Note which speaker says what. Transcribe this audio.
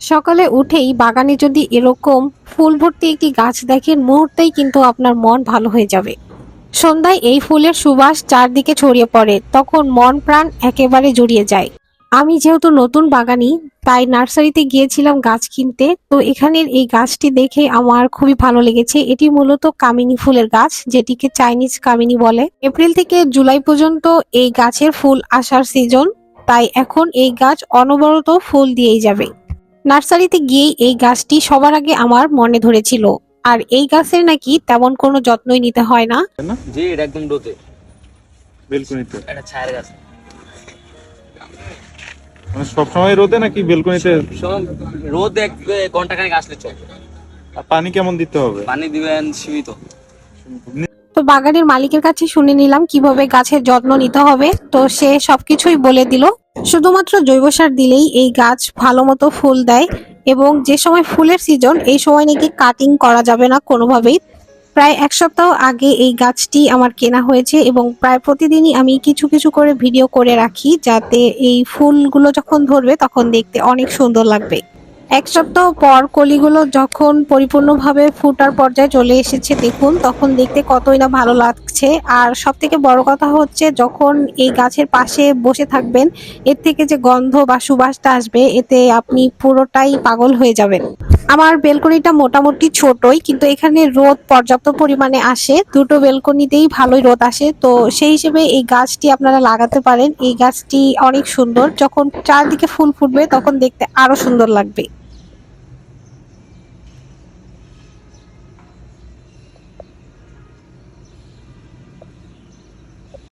Speaker 1: সকালে উঠেই বাগানে যদি এরকম ফুল ভর্তি একটি গাছ দেখেন, মুহূর্তেই কিন্তু আপনার মন ভালো হয়ে যাবে। সন্ধ্যায় এই ফুলের সুবাস চারদিকে ছড়িয়ে পড়ে, তখন মন প্রাণ একেবারে জুড়িয়ে যায়। আমি যেহেতু নতুন বাগানি, তাই নার্সারিতে গিয়েছিলাম গাছ কিনতে। তো এখানের এই গাছটি দেখে আমার খুবই ভালো লেগেছে। এটি মূলত কামিনী ফুলের গাছ, যেটিকে চাইনিজ কামিনী বলে। এপ্রিল থেকে জুলাই পর্যন্ত এই গাছের ফুল আসার সিজন, তাই এখন এই গাছ অনবরত ফুল দিয়েই যাবে। নার্সারিতে গিয়েই এই গাছটি সবার আগে আমার মনে ধরেছিল। আর এই গাছের নাকি তেমন কোনো যত্নই নিতে হয় না।
Speaker 2: তাই না?
Speaker 3: জি, এটা একদম রোদে।
Speaker 2: বেলকনিতে
Speaker 3: এটা ছায়ের গাছ।
Speaker 2: মানে সবসময় রোদে নাকি বেলকনিতে?
Speaker 3: সব রোদ এক ঘন্টা খানেক আসলে চলবে।
Speaker 2: আর পানি কেমন দিতে হবে?
Speaker 3: পানি দিবেন সীমিত।
Speaker 1: তো বাগানের মালিকের কাছে শুনে নিলাম কিভাবে গাছের যত্ন নিতে হবে। তো সে সবকিছুই বলে দিল। শুধুমাত্র জৈব সার দিলেই এই গাছ ভালো মতো ফুল দেয়, এবং যে সময় ফুলের সিজন এই সময় নাকি কাটিং করা যাবে না কোনোভাবেই। প্রায় এক সপ্তাহ আগে এই গাছটি আমার কেনা হয়েছে, এবং প্রায় প্রতিদিনই আমি কিছু কিছু করে ভিডিও করে রাখি, যাতে এই ফুলগুলো যখন ধরবে তখন দেখতে অনেক সুন্দর লাগবে। এক সপ্তাহ পর কলিগুলো যখন পরিপূর্ণভাবে ফুটার পর্যায়ে চলে এসেছে, দেখুন তখন দেখতে কতই না ভালো লাগছে। আর সব থেকে বড় কথা হচ্ছে, যখন এই গাছের পাশে বসে থাকবেন, এর থেকে যে গন্ধ বা সুবাসটা আসবে, এতে আপনি পুরোটাই পাগল হয়ে যাবেন। আমার বেলকনিটা মোটামুটি ছোটই, কিন্তু এখানে রোদ পর্যাপ্ত পরিমাণে আসে। দুটো বেলকনিতেই ভালোই রোদ আসে, তো সেই হিসেবে এই গাছটি আপনারা লাগাতে পারেন। এই গাছটি অনেক সুন্দর, যখন চারদিকে ফুল ফুটবে তখন দেখতে আরো সুন্দর লাগবে।